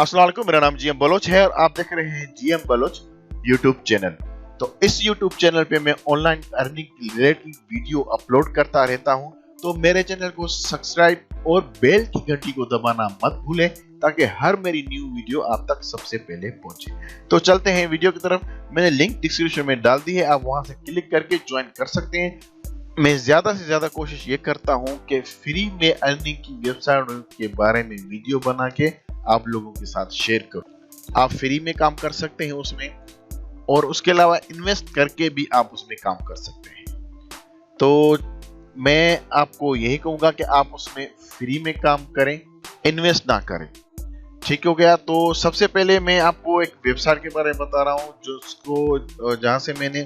अस्सलाम वालेकुम, मेरा नाम जीएम बलोच है और आप देख रहे हैं जीएम बलोच यूट्यूब चैनल। तो इस यूट्यूब चैनल पे मैं ऑनलाइन अर्निंग की रिलेटेड वीडियो अपलोड करता रहता हूं, तो मेरे चैनल को सब्सक्राइब और बेल की घंटी को दबाना मत भूलें ताकि हर मेरी न्यू वीडियो आप तक सबसे पहले पहुंचे। तो चलते हैं वीडियो की तरफ। मैंने लिंक डिस्क्रिप्शन में डाल दी है, आप वहां से क्लिक करके ज्वाइन कर सकते हैं। मैं ज्यादा से ज्यादा कोशिश ये करता हूं कि फ्री में अर्निंग की वेबसाइट के बारे में वीडियो बना के आप लोगों के साथ शेयर करूं। आप फ्री में काम कर सकते हैं उसमें, और उसके अलावा इन्वेस्ट करके भी आप उसमें काम कर सकते हैं। तो मैं आपको यही कहूंगा कि आप उसमें फ्री में काम करें, इन्वेस्ट ना करें। ठीक हो गया। तो सबसे पहले मैं आपको एक वेबसाइट के बारे में बता रहा हूं जिसको जहां से मैंने,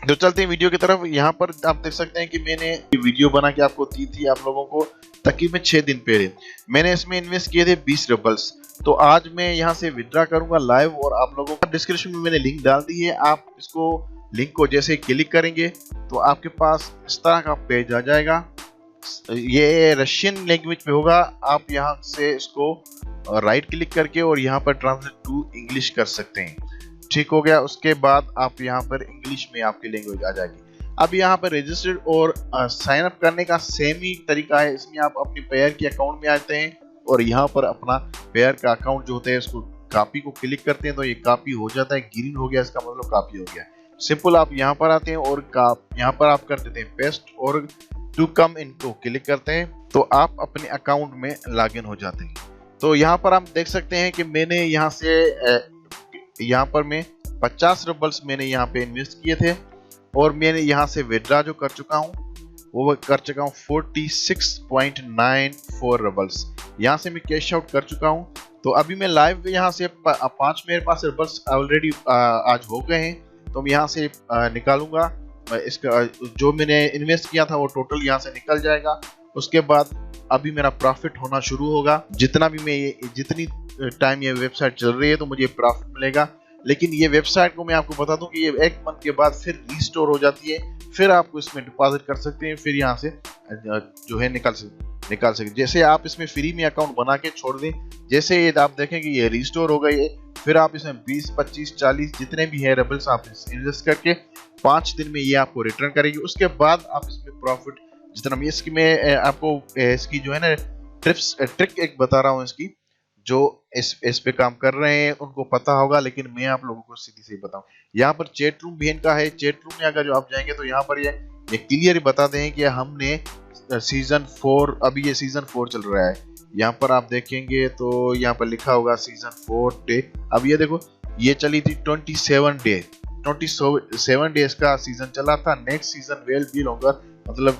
तो चलते हैं वीडियो की तरफ। यहाँ पर आप देख सकते हैं कि मैंने वीडियो बना के आपको दी थी आप लोगों को तकरीबन 6 दिन पहले। मैंने इसमें इन्वेस्ट किए थे 20 रबल्स। तो आज मैं यहाँ से विड्रॉ करूंगा लाइव, और आप लोगों को डिस्क्रिप्शन में मैंने लिंक डाल दी है। आप इसको लिंक को जैसे क्लिक करेंगे तो आपके पास इस तरह का पेज आ जाएगा। ये रशियन लैंग्वेज में होगा। आप यहाँ से इसको राइट क्लिक करके और यहाँ पर ट्रांसलेट टू इंग्लिश कर सकते हैं। ठीक हो गया। उसके बाद आप यहाँ पर इंग्लिश में आपकी लैंग्वेज आ जाएगी। अब यहाँ पर रजिस्टर्ड और साइन अप करने का सेम ही तरीका है। इसमें आप अपने पेयर के अकाउंट में आते हैं और यहाँ पर अपना पेयर का अकाउंट जो होता है उसको कॉपी को क्लिक करते हैं तो ये कॉपी हो जाता है। ग्रीन हो गया, इसका मतलब कॉपी हो गया। सिंपल आप यहाँ पर आते हैं और यहाँ पर आप कर देते हैं पेस्ट और टू कम इनको क्लिक करते हैं तो आप अपने अकाउंट में लॉग इन हो जाते हैं। तो यहाँ पर आप देख सकते हैं कि मैंने यहाँ से यहाँ पर मैं 50 रबल्स मैंने यहाँ पे इन्वेस्ट किए थे, और मैंने यहाँ से विड्रॉ जो कर चुका हूँ वो कर चुका हूँ 46.94 रबल्स। यहाँ से मैं कैश आउट कर चुका हूँ। तो अभी मैं लाइव यहाँ से 5 मेरे पास रबल्स ऑलरेडी आज हो गए हैं, तो मैं यहाँ से निकालूंगा। इसका जो मैंने इन्वेस्ट किया था वो टोटल यहाँ से निकल जाएगा। उसके बाद अभी मेरा प्रॉफिट होना शुरू होगा। जितना भी मैं जितनी टाइम ये वेबसाइट चल रही है तो मुझे प्रॉफिट मिलेगा। लेकिन ये वेबसाइट को मैं आपको बता दूं कि ये 1 मंथ के बाद फिर रीस्टोर हो जाती है, फिर आपको इसमें डिपॉजिट कर सकते हैं, फिर यहाँ से जो है निकाल सकते। जैसे आप इसमें फ्री में अकाउंट बना के छोड़ दें, जैसे ये आप देखें कि ये रीस्टोर हो गई है, फिर आप इसमें 20, 25, 40 जितने भी है रबल्स आप इन्वेस्ट करके 5 दिन में ये आपको रिटर्न करेगी। उसके बाद आप इसमें प्रॉफिट जितना भी, इसकी मैं आपको इसकी जो है ना ट्रिक एक बता रहा हूँ। इसकी जो इस पे काम कर रहे हैं उनको पता होगा, लेकिन मैं आप लोगों को सीधी सी बताऊं। यहाँ पर चैट रूम भी इनका है। चैट रूम में अगर जो आप जाएंगे तो यहाँ पर ये क्लियर बताते हैं कि हमने सीजन 4, अभी ये सीजन 4 चल रहा है। यहाँ पर आप देखेंगे तो यहाँ पर लिखा होगा सीजन 4 डे। अब ये देखो, ये चली थी 27 डेज का सीजन चला था। Next season well B longer, मतलब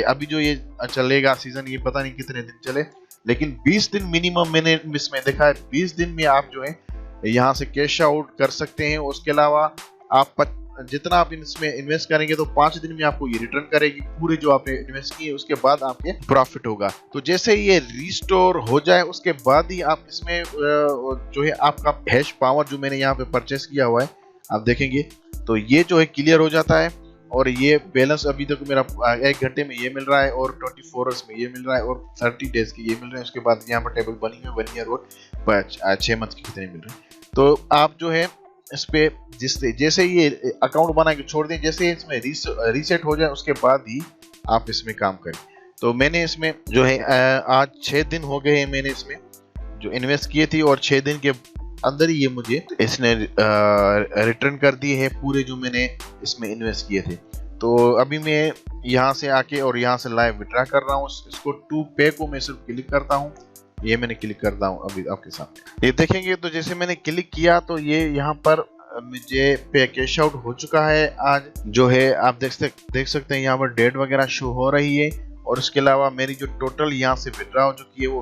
अभी जो ये चलेगा सीजन, ये पता नहीं कितने दिन चले, लेकिन 20 दिन मिनिमम मैंने इसमें देखा है। 20 दिन में आप जो है यहाँ से कैश आउट कर सकते हैं। उसके अलावा आप जितना आप इसमें इन्वेस्ट करेंगे तो 5 दिन में आपको ये रिटर्न करेगी पूरे जो आपने इन्वेस्ट किए। उसके बाद आपके प्रॉफिट होगा। तो जैसे ये रिस्टोर हो जाए उसके बाद ही आप इसमें जो है आपका हैश पावर जो मैंने यहाँ पे परचेस किया हुआ है आप देखेंगे तो ये जो है क्लियर हो जाता है। और ये बैलेंस अभी तक मेरा 1 घंटे में ये मिल रहा है, और 24 आवर्स में ये मिल रहा है, और 30 डेज की ये मिल रहे हैं। उसके बाद यहाँ पर टेबल बनी है 1 ईयर और 6 मंथ की कितने मिल रहे हैं। तो आप जो है इस पे जैसे ये अकाउंट बना के छोड़ दें, जैसे इसमें रीसेट हो जाए उसके बाद ही आप इसमें काम करें। तो मैंने इसमें जो है आज 6 दिन हो गए हैं मैंने इसमें जो इन्वेस्ट किए थी, और 6 दिन के अंदर ही ये मुझे इसने रिटर्न कर दिए है पूरे जो मैंने इसमें इन्वेस्ट किए थे। तो अभी मैं यहाँ से आके और यहाँ से लाइव विड्रॉ कर रहा हूँ। इसको टू पे को मैं सिर्फ क्लिक करता हूँ। ये मैंने क्लिक करता हूँ अभी आपके सामने। ये देखेंगे तो जैसे मैंने क्लिक किया तो ये यहाँ पर मुझे पे कैश आउट हो चुका है। आज जो है आप देख सकते हैं यहाँ पर डेट वगैरह शो हो रही है। और उसके अलावा मेरी जो टोटल यहाँ से विड्रॉ हो चुकी है वो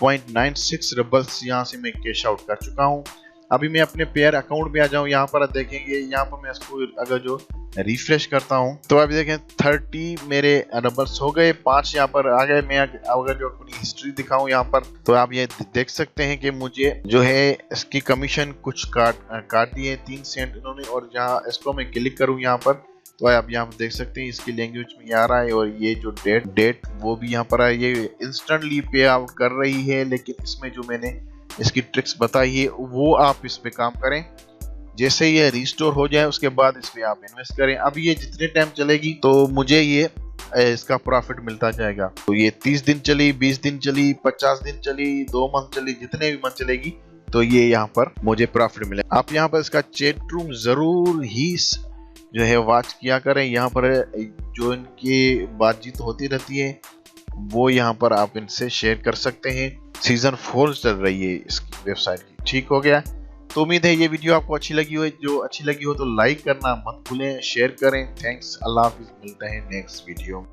51.96 रबल्स यहाँ से मैं कैश आउट कर चुका हूँ। अभी मैं अपने पेयर अकाउंट में आ जाऊँ। यहाँ पर देखेंगे, यहाँ पर मैं इसको अगर जो रिफ्रेश करता हूँ तो अभी देखें 30 मेरे रबल्स हो गए, 5 यहाँ पर आ गए। मैं अगर जो अपनी हिस्ट्री दिखाऊं यहाँ पर तो आप ये देख सकते हैं कि मुझे जो है इसकी कमीशन कुछ काट दिए 3 सेंट इन्होंने। और जहाँ इसको मैं क्लिक करूँ यहाँ पर तो आप यहाँ पर देख सकते हैं इसकी लैंग्वेज में आ रहा है, और ये जो डेट वो भी यहाँ पर है। ये इंस्टेंटली पे आउट कर रही है, लेकिन इसमें जो मैंने इसकी ट्रिक्स बताई है वो आप इस पे काम करें। जैसे ये रिस्टोर हो जाए उसके बाद इस पे आप इन्वेस्ट करें। अब ये जितने टाइम चलेगी तो मुझे ये इसका प्रॉफिट मिलता जाएगा। तो ये 30 दिन चली, 20 दिन चली, 50 दिन चली, 2 मंथ चली, जितने भी मंथ चलेगी तो ये यहाँ पर मुझे प्रॉफिट मिले। आप यहाँ पर इसका चैट रूम जरूर ही जो है वॉच किया करें। यहाँ पर जो इनकी बातचीत होती रहती है वो यहाँ पर आप इनसे शेयर कर सकते हैं। सीजन 4 चल रही है इसकी वेबसाइट की। ठीक हो गया। तो उम्मीद है ये वीडियो आपको अच्छी लगी हो। जो अच्छी लगी हो तो लाइक करना मत भूलें, शेयर करें। थैंक्स, अल्लाह हाफिज, मिलते हैं नेक्स्ट वीडियो।